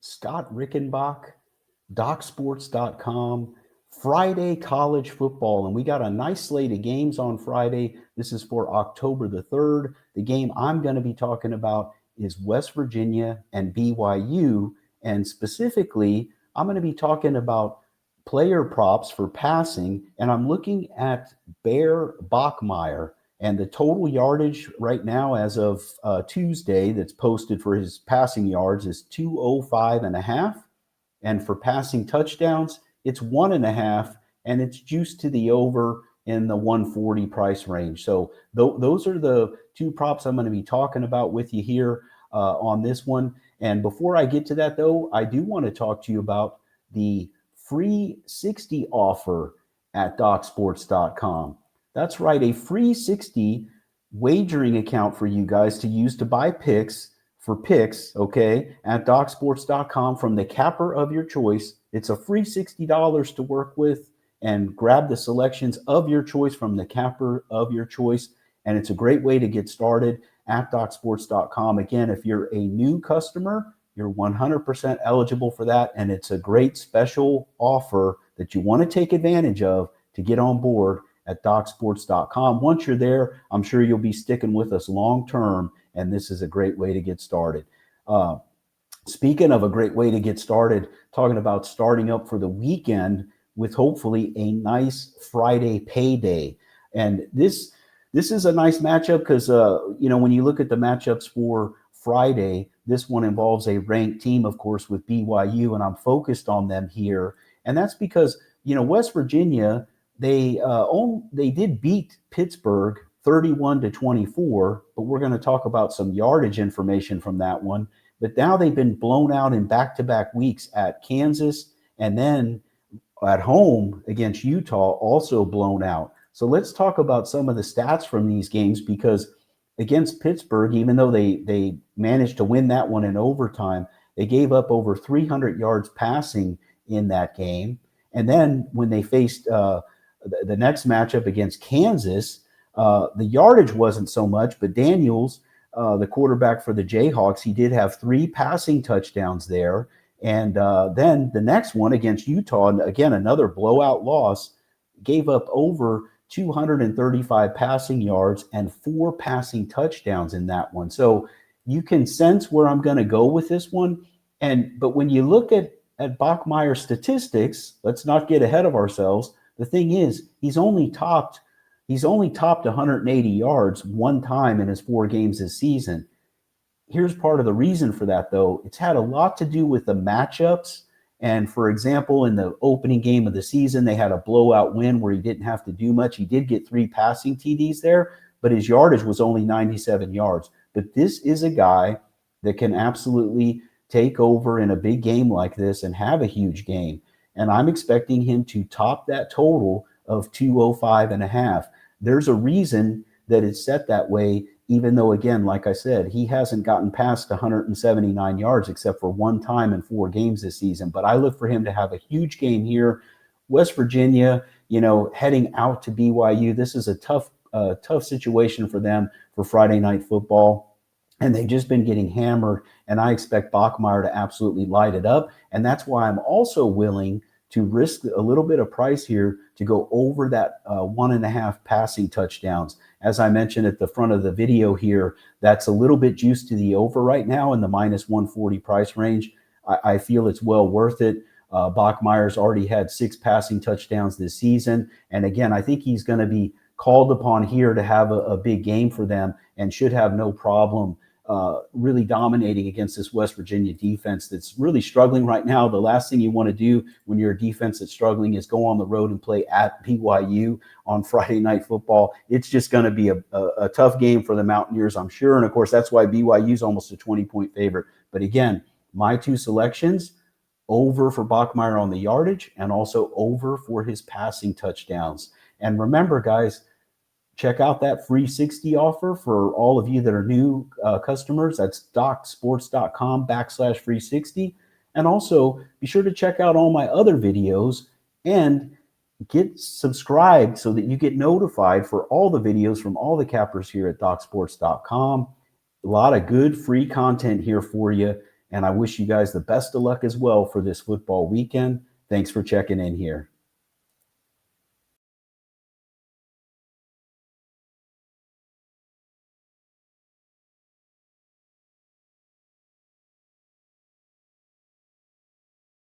Scott Rickenbach, DocSports.com, Friday college football. And we got a nice slate of games on Friday. This is for October the 3rd. The game I'm going to be talking about is West Virginia and BYU. And specifically, I'm going to be talking about player props for passing. And I'm looking at Bear Bachmeier. And the total yardage right now, as of Tuesday, that's posted for his passing yards is 205.5. And for passing touchdowns, it's 1.5, and it's juiced to the over in the 140 price range. So those are the two props I'm going to be talking about with you here on this one. And before I get to that, though, I do want to talk to you about the free 60 offer at DocSports.com. That's right, a free 60 wagering account for you guys to use to buy picks for picks, okay, at DocSports.com from the capper of your choice. It's a free $60 to work with, and grab the selections of your choice from the capper of your choice. And it's a great way to get started at DocSports.com. Again, if you're a new customer, you're 100% eligible for that. And it's a great special offer that you want to take advantage of to get on board at DocSports.com. Once you're there, I'm sure you'll be sticking with us long term, and this is a great way to get started. Speaking of a great way to get started, talking about starting up for the weekend with hopefully a nice Friday payday. And this is a nice matchup because, when you look at the matchups for Friday, this one involves a ranked team, of course, with BYU, and I'm focused on them here. And that's because, West Virginia, they did beat Pittsburgh 31-24, but we're going to talk about some yardage information from that one. But now they've been blown out in back-to-back weeks at Kansas, and then at home against Utah, also blown out. So let's talk about some of the stats from these games, because against Pittsburgh, even though they managed to win that one in overtime, they gave up over 300 yards passing in that game. And then when they faced the next matchup against Kansas, the yardage wasn't so much, but Daniels, the quarterback for the Jayhawks, he did have 3 passing touchdowns there. And then the next one against Utah, again, another blowout loss, gave up over 235 passing yards and 4 passing touchdowns in that one. So you can sense where I'm going to go with this one. But when you look at Bachmeier's statistics, let's not get ahead of ourselves. The thing is, he's only topped 180 yards one time in his 4 games this season. Here's part of the reason for that, though. It's had a lot to do with the matchups. And for example, in the opening game of the season, they had a blowout win where he didn't have to do much. He did get 3 passing TDs there, but his yardage was only 97 yards. But this is a guy that can absolutely take over in a big game like this and have a huge game. And I'm expecting him to top that total of 205.5. There's a reason that it's set that way, even though, again, like I said, he hasn't gotten past 179 yards except for one time in 4 games this season. But I look for him to have a huge game here. West Virginia, heading out to BYU, this is a tough situation for them for Friday night football. And they've just been getting hammered, and I expect Bachmeier to absolutely light it up. And that's why I'm also willing to risk a little bit of price here to go over that 1.5 passing touchdowns. As I mentioned at the front of the video here, that's a little bit juiced to the over right now in the minus 140 price range. I feel it's well worth it. Bachmeier's already had 6 passing touchdowns this season. And again, I think he's going to be called upon here to have a big game for them and should have no problem really dominating against this West Virginia defense that's really struggling right now. The last thing you want to do when you're a defense that's struggling is go on the road and play at BYU on Friday night football. It's just going to be a tough game for the Mountaineers, I'm sure. And of course, that's why BYU is almost a 20-point favorite. But again, my 2 selections, over for Bachmeier on the yardage and also over for his passing touchdowns. And remember, guys, check out that free 60 offer for all of you that are new customers. That's DocSports.com/free 60. And also be sure to check out all my other videos and get subscribed so that you get notified for all the videos from all the cappers here at DocSports.com. A lot of good free content here for you. And I wish you guys the best of luck as well for this football weekend. Thanks for checking in here.